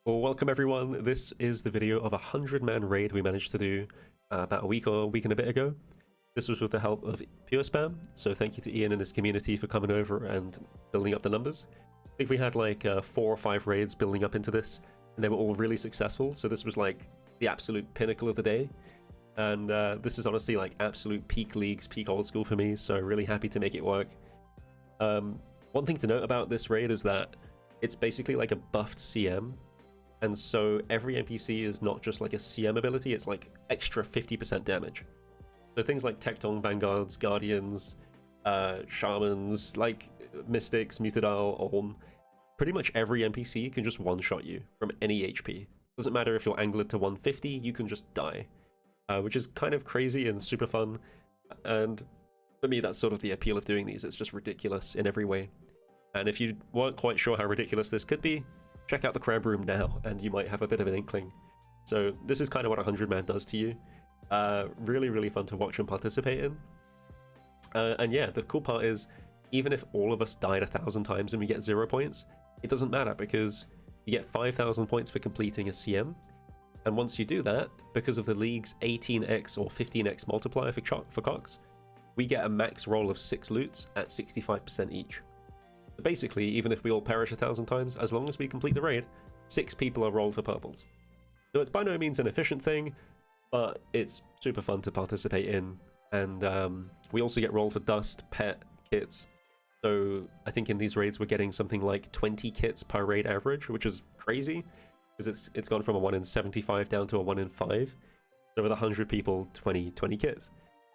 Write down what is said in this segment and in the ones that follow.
Well, welcome everyone. This is the video of a 100-man raid we managed to do about a week and a bit ago. This was with the help of Pure Spam, so thank you to Ian and his community for coming over and building up the numbers. I think we had like 4 or 5 raids building up into this, and they were all really successful, so this was like the absolute pinnacle of the day. And this is honestly like absolute peak leagues, peak old school for me, so really happy to make it work. One thing to note about this raid is that it's basically like a buffed CM. And so every NPC is not just like a CM ability, it's like extra 50% damage. So things like Tecton, Vanguards, Guardians, Shamans, like Mystics, Mutta-diles, Olm, pretty much every NPC can just one-shot you from any HP. Doesn't matter if you're anglered to 150, you can just die. Which is kind of crazy and super fun. And for me, that's sort of the appeal of doing these. It's just ridiculous in every way. And if you weren't quite sure how ridiculous this could be, check out the crab room now, and you might have a bit of an inkling. So this is kind of what 100-man does to you. Really, really fun to watch and participate in. And yeah, the cool part is, even if all of us died 1,000 times and we get 0 points, it doesn't matter because you get 5,000 points for completing a CM. And once you do that, because of the league's 18x or 15x multiplier for CoX, we get a max roll of 6 loots at 65% each. Basically, even if we all perish 1,000 times, as long as we complete the raid, 6 people are rolled for purples. So it's by no means an efficient thing, but it's super fun to participate in. And we also get rolled for dust, pet, kits. So I think in these raids we're getting something like 20 kits per raid average, which is crazy, because it's gone from a 1 in 75 down to a 1 in 5. So with 100 people, 20 kits.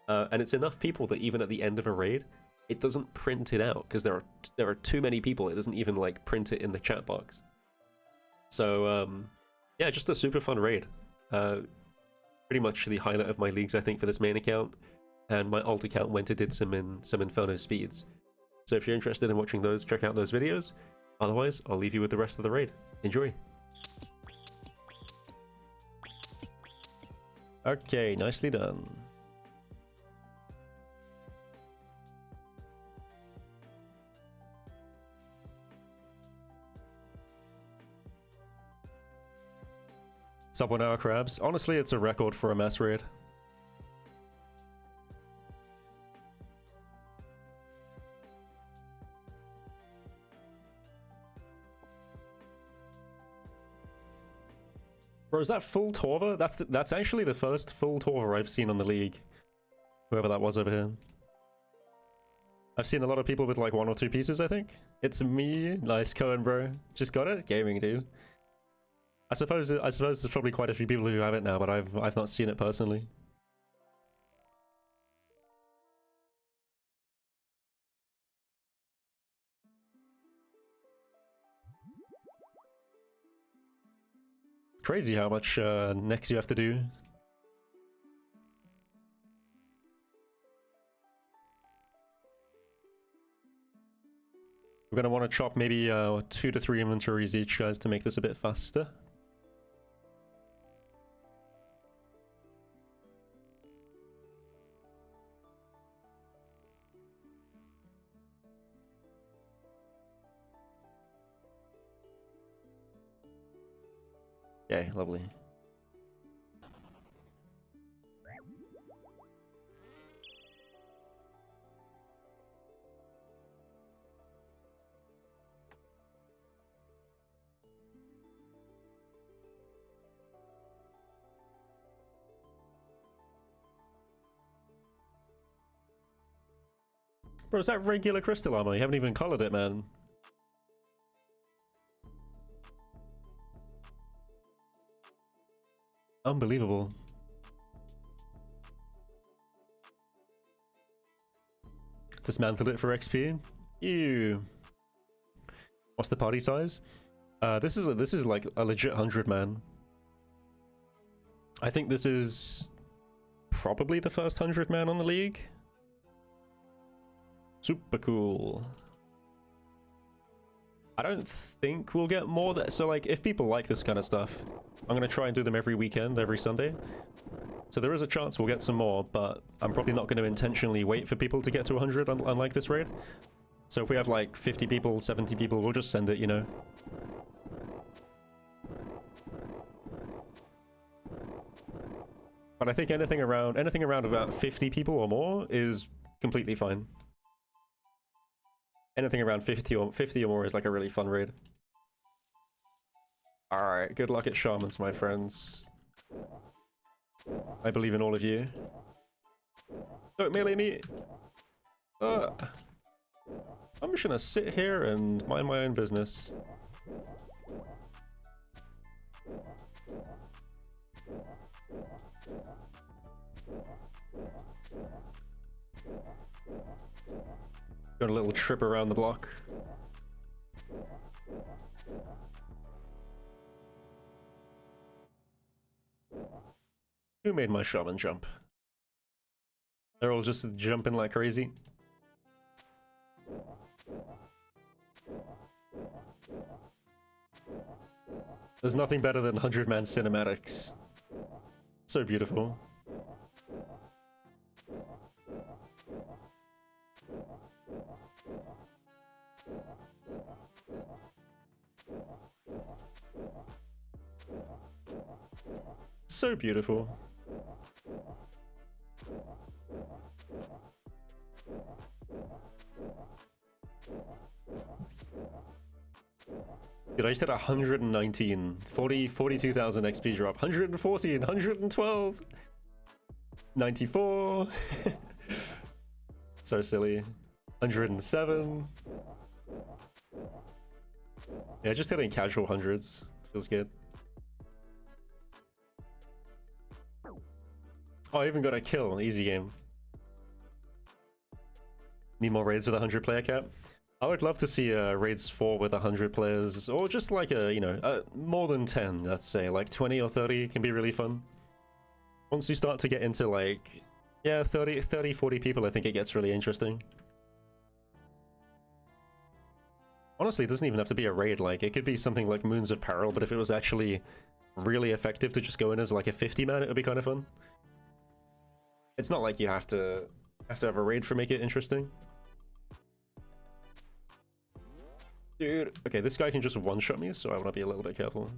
And it's enough people that even at the end of a raid, it doesn't print it out because there are too many people. It doesn't even like print it in the chat box. So yeah, just a super fun raid. Pretty much the highlight of my leagues, I think, for this main account, and my alt account went and did some Inferno speeds. So if you're interested in watching those, check out those videos. Otherwise, I'll leave you with the rest of the raid. Enjoy. Okay, nicely done. Sub 1 hour crabs. Honestly, it's a record for a mass raid. Bro, is that full Torva? That's actually the first full Torva I've seen on the league. Whoever that was over here. I've seen a lot of people with like 1 or 2 pieces, I think. It's me. Nice Cohen, bro. Just got it? Gaming, dude. I suppose there's probably quite a few people who have it now, but I've not seen it personally. It's crazy how much next you have to do. We're gonna want to chop maybe 2 to 3 inventories each, guys, to make this a bit faster. Okay, lovely. Bro, is that regular crystal armor? You haven't even colored it, man. Unbelievable. Dismantled it for XP. Ew. What's the party size? This is like a legit 100-man. I think this is probably the first 100-man on the league. Super cool. I don't think we'll get more. So like, if people like this kind of stuff, I'm gonna try and do them every weekend, every Sunday. So there is a chance we'll get some more, but I'm probably not going to intentionally wait for people to get to 100, unlike this raid. So if we have like 50 people, 70 people, we'll just send it, you know. But I think anything around about 50 people or more is completely fine. Anything around 50 or more is like a really fun raid. Alright, good luck at shamans, my friends. I believe in all of you. Don't melee me! I'm just gonna sit here and mind my own business. Got a little trip around the block. Who made my shaman jump? They're all just jumping like crazy. There's nothing better than 100-man cinematics. So beautiful. So beautiful. Dude, I just hit 119, 42,000 XP drop, 114, 112, 94. So silly. 107. Yeah, just hitting casual hundreds feels good. Oh, I even got a kill. Easy game. Need more raids with a 100 player cap? I would love to see raids 4 with 100 players, or just like a, you know, more than 10, let's say, like 20 or 30 can be really fun. Once you start to get into like, yeah, 30, 40 people, I think it gets really interesting. Honestly, it doesn't even have to be a raid, like, it could be something like Moons of Peril, but if it was actually really effective to just go in as like a 50-man, it would be kind of fun. It's not like you have to have a raid for make it interesting. Dude, okay, this guy can just one-shot me, so I want to be a little bit careful.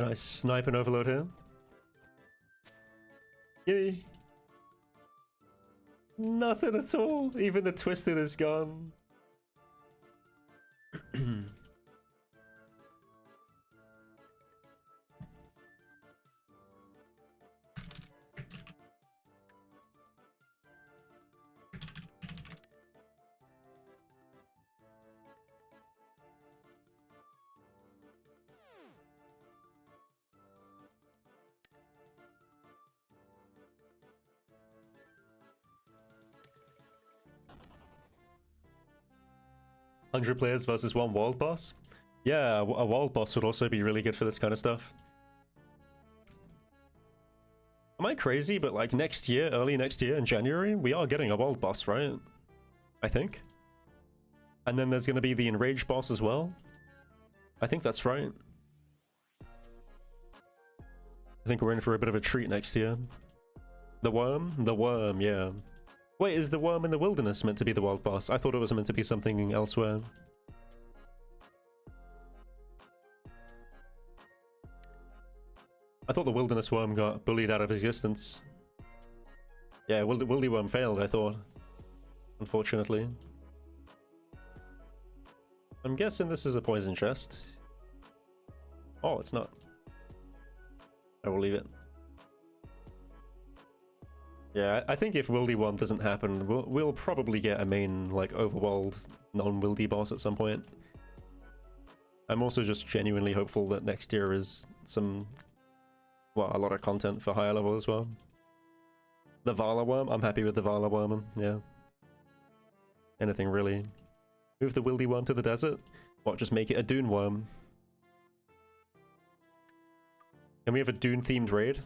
Can I snipe and overload here? Yay! Nothing at all! Even the twisted is gone. 100 players versus one world boss? Yeah, a world boss would also be really good for this kind of stuff. Am I crazy? But like next year, early next year in January, we are getting a world boss, right? I think. And then there's going to be the enraged boss as well. I think that's right. I think we're in for a bit of a treat next year. The worm? The worm, yeah. Wait, is the worm in the wilderness meant to be the world boss? I thought it was meant to be something elsewhere. I thought the wilderness worm got bullied out of existence. Yeah, Wildy worm failed, I thought. Unfortunately. I'm guessing this is a poison chest. Oh, it's not. I will leave it. Yeah, I think if Wildy Worm doesn't happen, we'll probably get a main, like, overworld, non-Wildy boss at some point. I'm also just genuinely hopeful that next year is some, well, a lot of content for higher level as well. The Vala Worm, I'm happy with the Vala Worm, yeah. anything really. Move the wildy worm to the desert? What, just make it a dune worm? Can we have a dune-themed raid?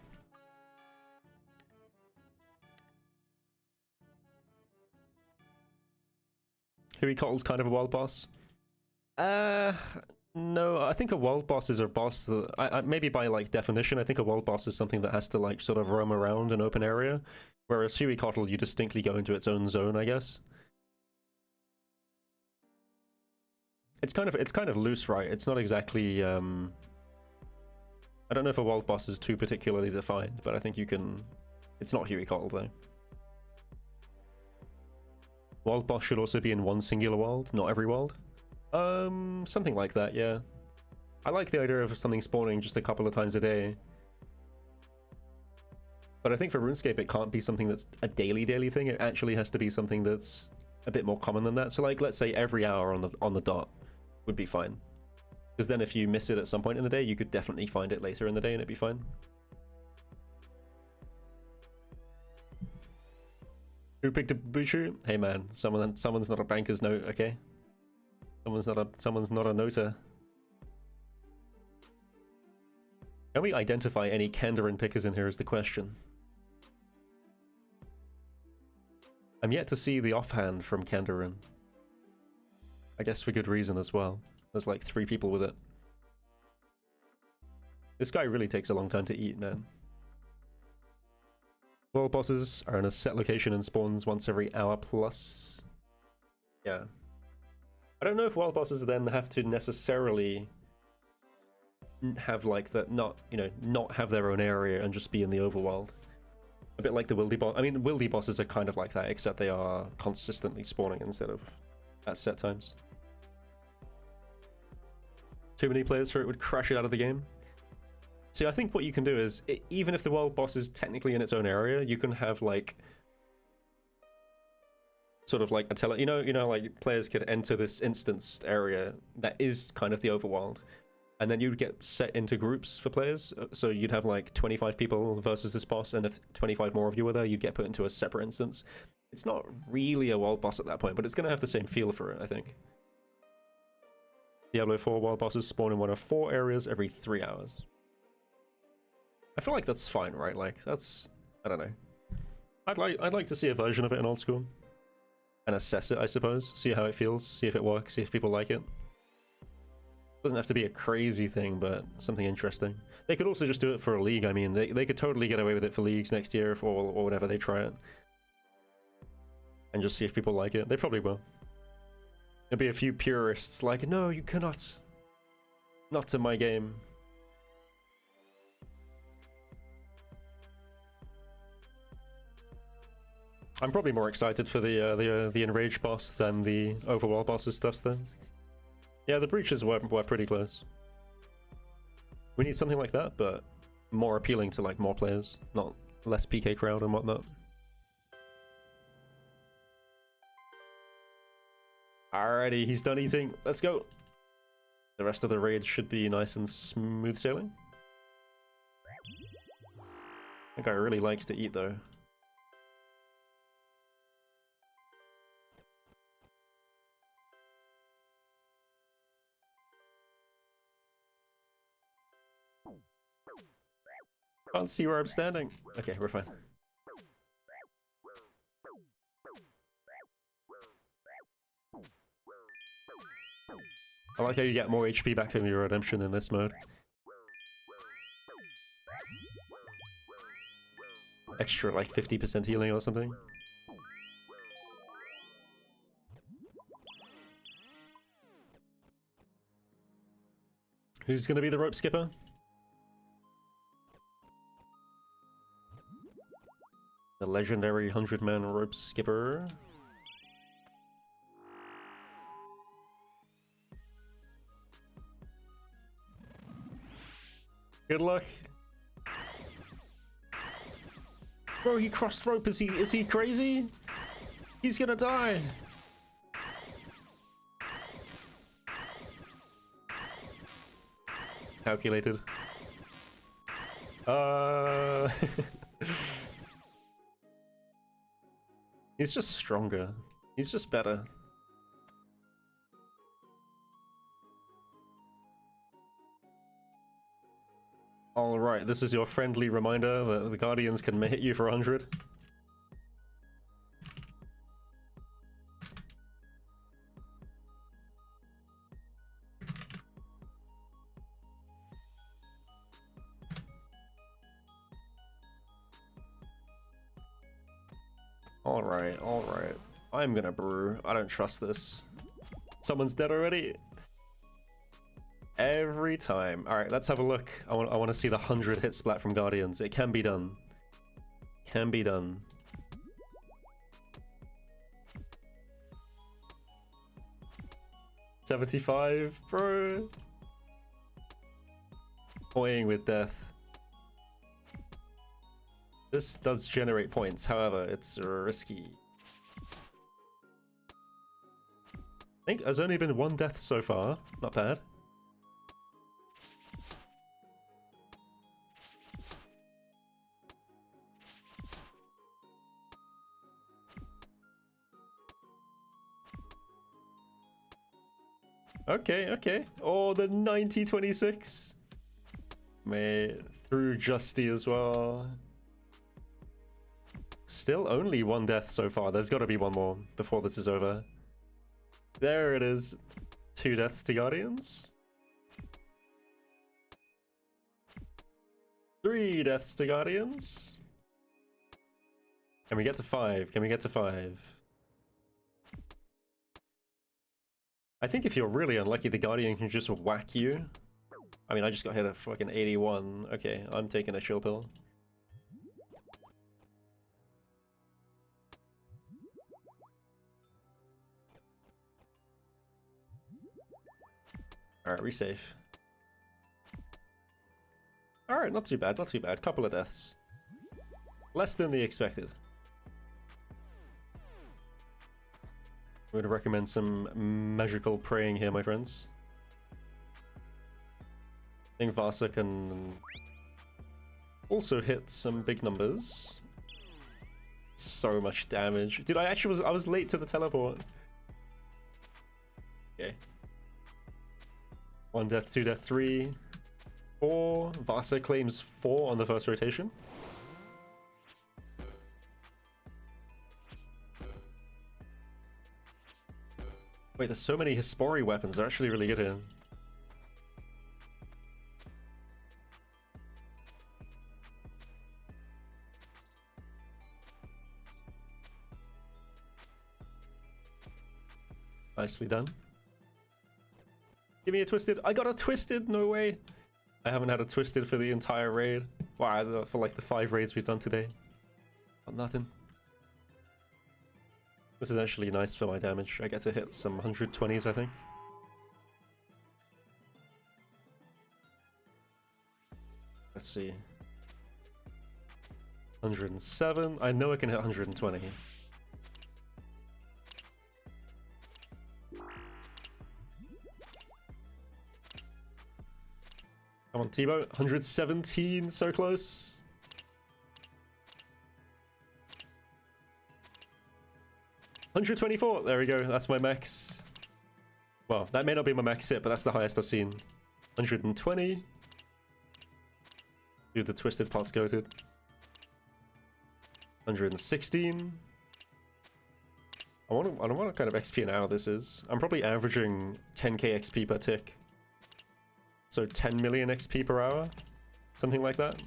Huicotl's kind of a wild boss. No, I think a wild boss is a boss that, maybe by like definition, I think a wild boss is something that has to like sort of roam around an open area, whereas Huicotl, you distinctly go into its own zone, I guess. It's kind of loose, right? It's not exactly, I don't know if a wild boss is too particularly defined, but I think you can, it's not Huicotl though. Wild boss should also be in one singular world, not every world. Something like that, yeah. I like the idea of something spawning just a couple of times a day. But I think for RuneScape it can't be something that's a daily thing. It actually has to be something that's a bit more common than that. So like, let's say every hour on the dot would be fine. Because then if you miss it at some point in the day, you could definitely find it later in the day and it'd be fine. Who picked a Bushu? Hey man, someone's not a banker's note, okay? Someone's not a noter. Can we identify any Kandarin pickers in here is the question. I'm yet to see the offhand from Kandarin. I guess for good reason as well. There's like 3 people with it. This guy really takes a long time to eat, man. World bosses are in a set location and spawns once every hour plus. Yeah. I don't know if wild bosses then have to necessarily have like that, not have their own area and just be in the overworld. A bit like the wildy boss. I mean, wildy bosses are kind of like that, except they are consistently spawning instead of at set times. Too many players for it would crash it out of the game. See, I think what you can do is, even if the world boss is technically in its own area, you can have like sort of like a you know, like players could enter this instanced area that is kind of the overworld, and then you'd get set into groups for players. So you'd have like 25 people versus this boss, and if 25 more of you were there, you'd get put into a separate instance. It's not really a world boss at that point, but it's going to have the same feel for it, I think. Diablo 4 wild bosses spawn in one of 4 areas every 3 hours. I feel like that's fine, right? Like, that's, I don't know. I'd like to see a version of it in old school. And assess it, I suppose. See how it feels, see if it works, see if people like it. Doesn't have to be a crazy thing, but something interesting. They could also just do it for a league. I mean, they could totally get away with it for leagues next year or whenever they try it. And just see if people like it. They probably will. There'll be a few purists like, no, you cannot. Not to my game. I'm probably more excited for the Enraged boss than the Overworld boss's stuff, though. Yeah, the breaches were pretty close. We need something like that, but more appealing to like more players, not less PK crowd and whatnot. Alrighty, he's done eating. Let's go. The rest of the raid should be nice and smooth sailing. That guy really likes to eat, though. Can't see where I'm standing. Okay, we're fine. I like how you get more HP back from your redemption in this mode. Extra like 50% healing or something. Who's gonna be the rope skipper? The legendary 100-man rope skipper. Good luck. Bro, he crossed rope. Is he crazy? He's gonna die. Calculated. He's just stronger. He's just better. Alright, this is your friendly reminder that the Guardians can hit you for 100. Alright, alright. I'm gonna brew. I don't trust this. Someone's dead already? Every time. Alright, let's have a look. I want to see the 100 hit splat from Guardians. It can be done. Can be done. $75, bro. Toying with death. This does generate points, however, it's risky. I think there's only been one death so far. Not bad. Okay, okay. Oh, the 90-26. May through Justy as well. Still only one death so far. There's got to be one more before this is over. There it is. 2 deaths to Guardians. 3 deaths to Guardians. Can we get to 5? Can we get to 5? I think if you're really unlucky, the Guardian can just whack you. I mean, I just got hit at fucking 81. Okay, I'm taking a chill pill. Alright, resafe. Alright, not too bad, not too bad. Couple of deaths. Less than the expected. I would recommend some magical praying here, my friends. I think Vasa can also hit some big numbers. So much damage. Dude, I was late to the teleport. Okay. 1 death, 2 death, 3, 4. Vasa claims 4 on the first rotation. Wait, there's so many Hispori weapons. They're actually really good here. Nicely done. Give me a twisted. I got a twisted. No way. I haven't had a twisted for the entire raid. Wow, for like the 5 raids we've done today. Got nothing. This is actually nice for my damage. I get to hit some 120s, I think. Let's see. 107. I know I can hit 120. Come on, Tebow. 117, so close. $124. There we go. That's my max. Well, that may not be my max hit, but that's the highest I've seen. 120. Dude, the twisted part's goated. 116. I don't want to kind of XP an hour this is. I'm probably averaging 10k XP per tick. So 10 million XP per hour? Something like that.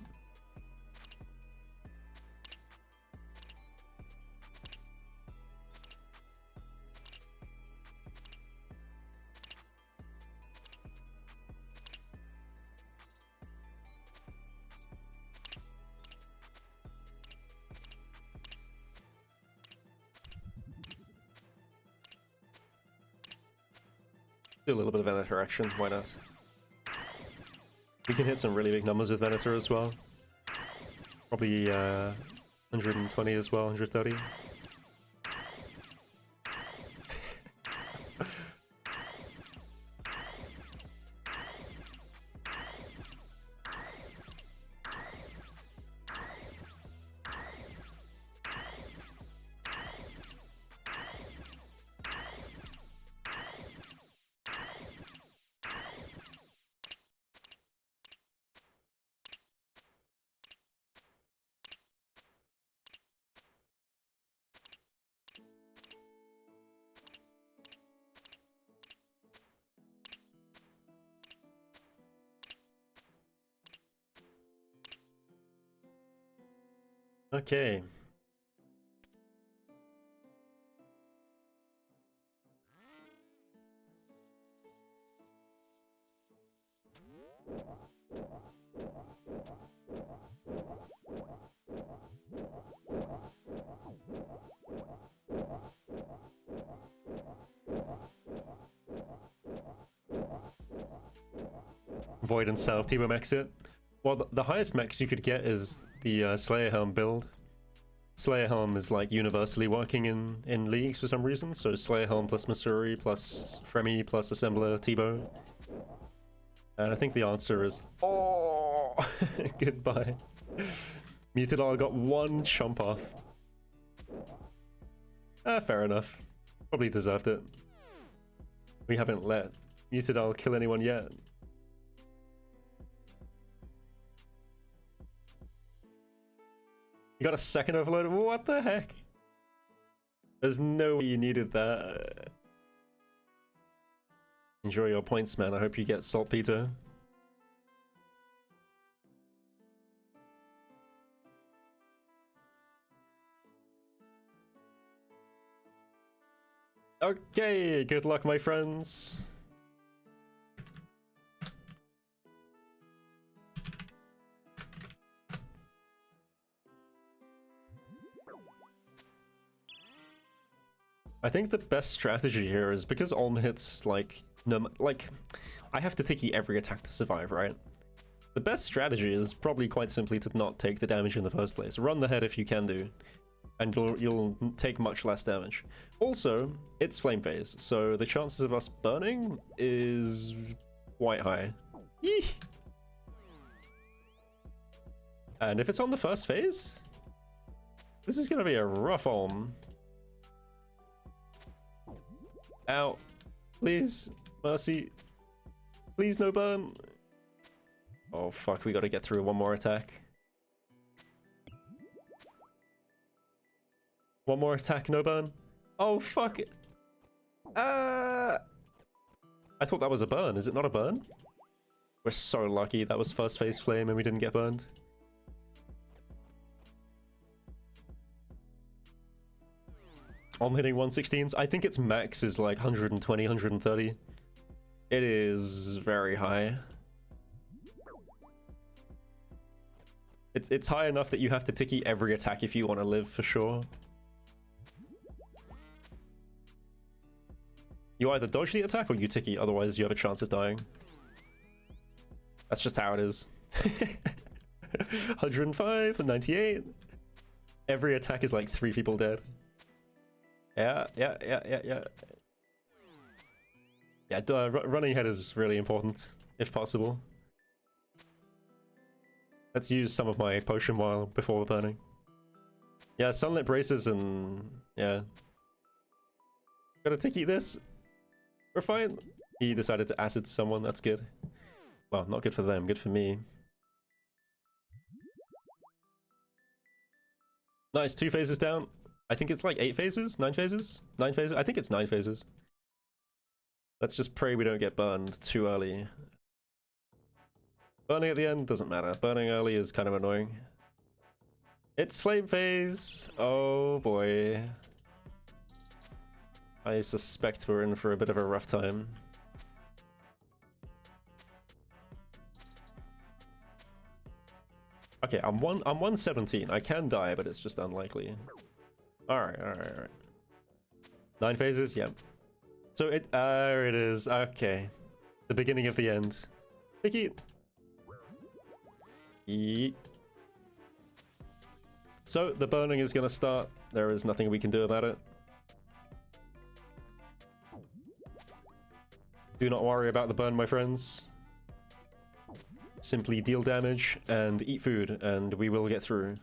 Do a little bit of Venator action, why not? We can hit some really big numbers with Venator as well. Probably 120 as well, 130. Okay. Void and South Teemo max it. Well, the highest max you could get is the Slayer Helm build. Slayer Helm is like universally working in leagues for some reason, so Slayer Helm plus Masuri plus Fremi plus Assembler Tebow. And I think the answer is oh goodbye. Mutta-diles got one chump off. Fair enough. Probably deserved it. We haven't let Mutta-diles kill anyone yet. You got a second overload? What the heck? There's no way you needed that. Enjoy your points, man. I hope you get saltpeter. Okay, good luck, my friends. I think the best strategy here is because Olm hits like I have to ticky every attack to survive, right? The best strategy is probably quite simply to not take the damage in the first place. Run the head if you can do, and you'll take much less damage. Also, it's flame phase, so the chances of us burning is quite high. Eeh. And if it's on the first phase, this is gonna be a rough Olm. Ow. Please. Mercy. Please no burn. Oh fuck, we gotta get through one more attack. One more attack, no burn. Oh fuck. I thought that was a burn. Is it not a burn? We're so lucky that was first phase flame and we didn't get burned. I'm hitting 116s. I think its max is like 120, 130. It is very high. It's high enough that you have to ticky every attack if you want to live for sure. You either dodge the attack or you ticky, otherwise you have a chance of dying. That's just how it is. 105 and 98. Every attack is like 3 people dead. Yeah. Running head is really important, if possible. Let's use some of my potion while before we're burning. Yeah, sunlit braces and yeah. Gotta ticky this. We're fine. He decided to acid someone, that's good. Well, not good for them, good for me. Nice, 2 phases down. I think it's like 8 phases? 9 phases? 9 phases? I think it's 9 phases. Let's just pray we don't get burned too early. Burning at the end doesn't matter. Burning early is kind of annoying. It's flame phase! Oh boy. I suspect we're in for a bit of a rough time. Okay, I'm 117. I can die, but it's just unlikely. Alright. 9 phases? Yep. So there it is. Okay. The beginning of the end. Picky. Yeet. So the burning is gonna start. There is nothing we can do about it. Do not worry about the burn, my friends. Simply deal damage and eat food, and we will get through.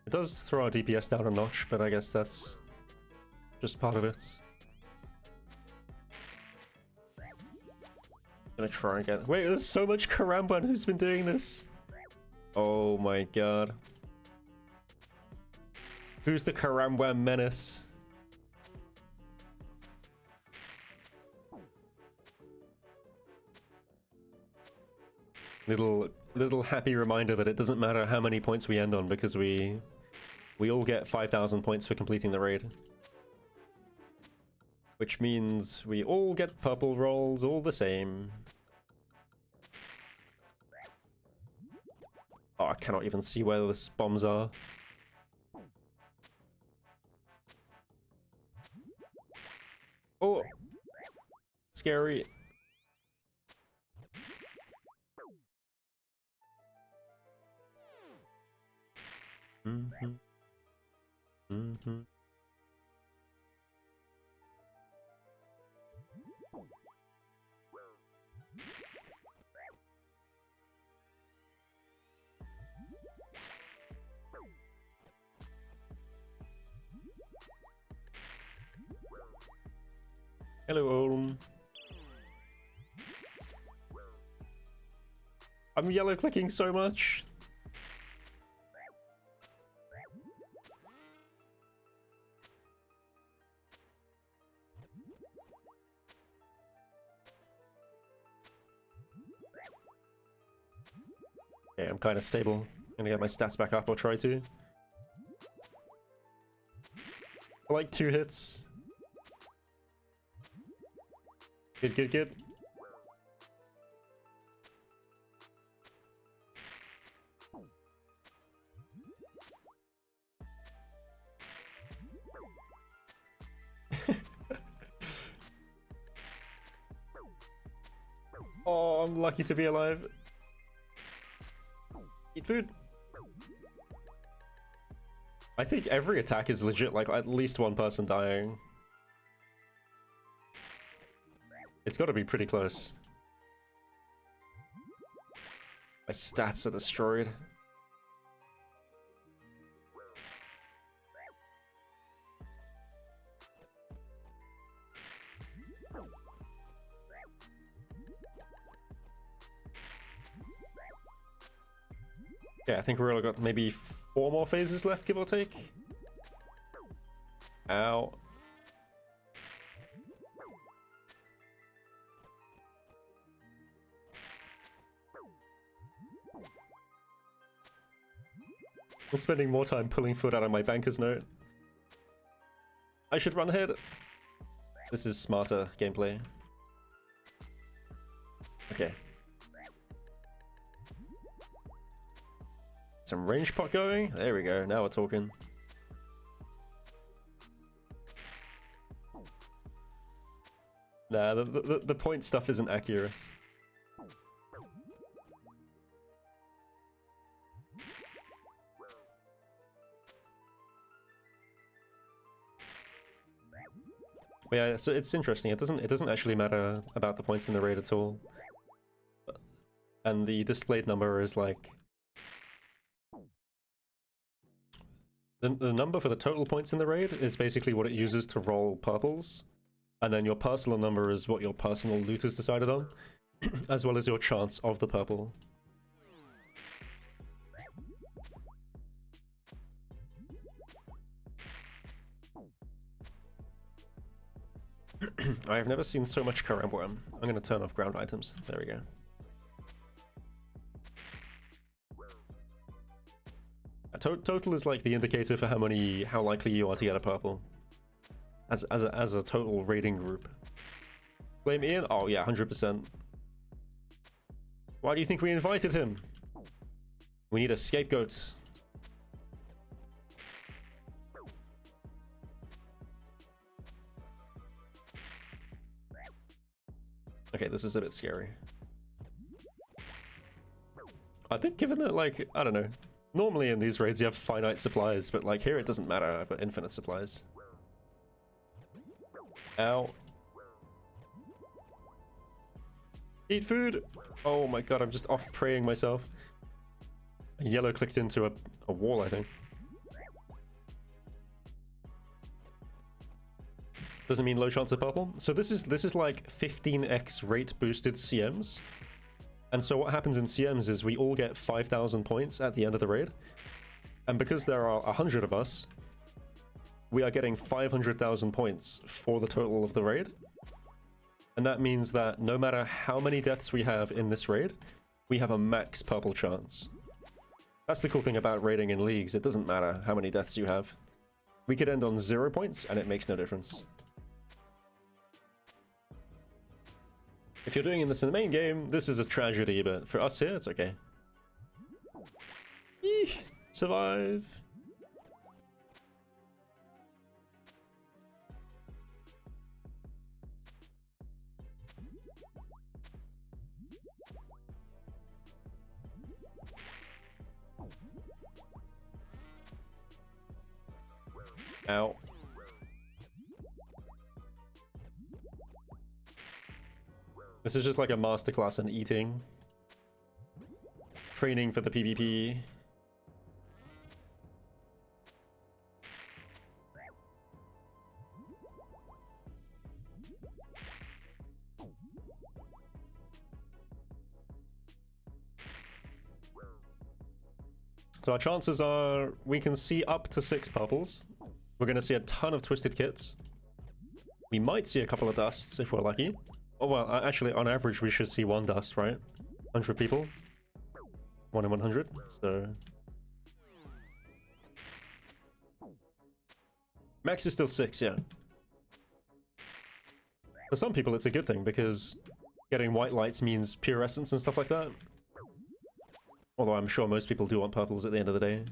It does throw our DPS down a notch, but I guess that's just part of it. Gonna try again. Wait, there's so much Karamban who's been doing this. Oh my god. Who's the Karambwa menace? Little happy reminder that it doesn't matter how many points we end on because we all get 5,000 points for completing the raid. Which means we all get purple rolls all the same. Oh, I cannot even see where the bombs are. Oh! Scary. Mm-hmm. Mm-hmm. Hello, Olm. I'm yellow clicking so much. Okay, I'm kind of stable. I'm gonna get my stats back up, or try to. I like 2 hits. Good, good, good. Oh, I'm lucky to be alive. Eat food. I think every attack is legit, like at least one person dying. It's got to be pretty close. My stats are destroyed. Yeah, I think we're all got maybe 4 more phases left, give or take. Ow. I'm spending more time pulling food out of my banker's note. I should run ahead. This is smarter gameplay. Okay. Some range pot going. There we go. Now we're talking. Nah, the point stuff isn't accurate. But yeah, so it's interesting. It doesn't actually matter about the points in the raid at all. And the displayed number is like the number for the total points in the raid is basically what it uses to roll purples. And then your personal number is what your personal loot is decided on, as well as your chance of the purple. I've never seen so much Karambwa. I'm gonna turn off ground items. There we go. Total is like the indicator for how likely you are to get a purple. As a total raiding group. Blame Ian? Oh yeah, 100%. Why do you think we invited him? We need a scapegoat. Okay, this is a bit scary. I think given that, like, I don't know. Normally in these raids you have finite supplies, but like here it doesn't matter. I've got infinite supplies. Ow. Eat food! Oh my god, I'm just off praying myself. I yellow clicked into a wall, I think. Doesn't mean low chance of purple. So this is like 15x rate boosted CMs. And so what happens in CMs is we all get 5,000 points at the end of the raid. And because there are 100 of us, we are getting 500,000 points for the total of the raid. And that means that no matter how many deaths we have in this raid, we have a max purple chance. That's the cool thing about raiding in leagues. It doesn't matter how many deaths you have. We could end on 0 points and it makes no difference. If you're doing this in the main game, this is a tragedy, but for us here, it's okay. Eesh, survive. Ow. This is just like a masterclass in eating. Training for the PvP. So our chances are we can see up to 6 purples. We're going to see a ton of twisted kits. We might see a couple of dusts if we're lucky. Oh, well, actually, on average, we should see 1 dust, right? 100 people. 1 in 100, so... Max is still 6, yeah. For some people, it's a good thing, because getting white lights means pure essence and stuff like that. Although I'm sure most people do want purples at the end of the day.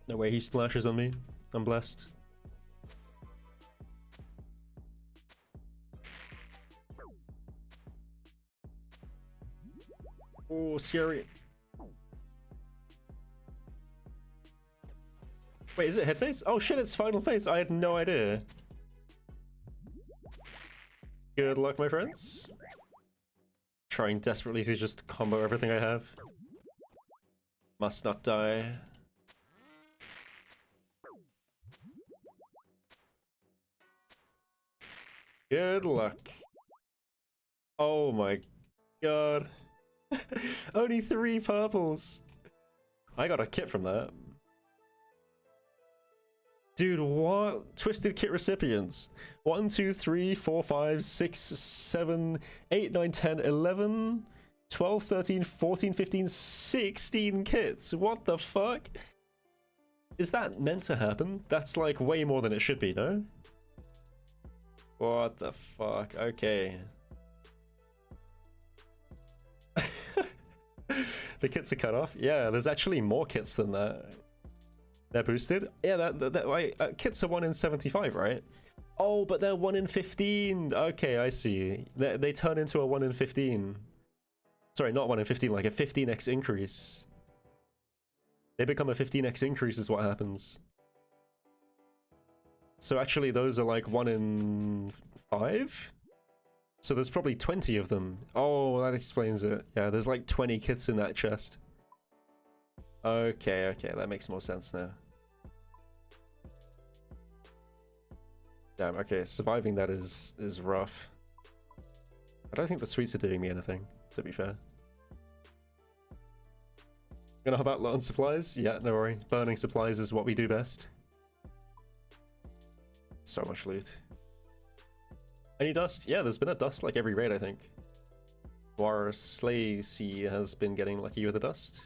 No way he splashes on me. I'm blessed. Oh, scary. Wait, is it head phase? Oh shit, it's final phase. I had no idea. Good luck, my friends. Trying desperately to just combo everything I have. Must not die. Good luck. Oh my god. Only 3 purples. I got a kit from that. Dude, what? Twisted kit recipients. 1, 2, 3, 4, 5, 6, 7, 8, 9, 10, 11, 12, 13, 14, 15, 16 kits. What the fuck? Is that meant to happen? That's like way more than it should be, no? What the fuck? Okay. The kits are cut off? Yeah, there's actually more kits than that. They're boosted? Yeah, kits are 1 in 75, right? Oh, but they're 1 in 15. Okay, I see. They turn into a 1 in 15. Sorry, not 1 in 15, like a 15x increase. They become a 15x increase is what happens. So actually those are like 1 in 5? So there's probably 20 of them. Oh, that explains it. Yeah, there's like 20 kits in that chest. Okay, okay, that makes more sense now. Damn, okay, surviving that is rough. I don't think the sweets are doing me anything, to be fair. Gonna hop out low on supplies? Yeah, no worry. Burning supplies is what we do best. So much loot. Any dust? Yeah, there's been a dust like every raid, I think. War Slacy has been getting lucky with a dust.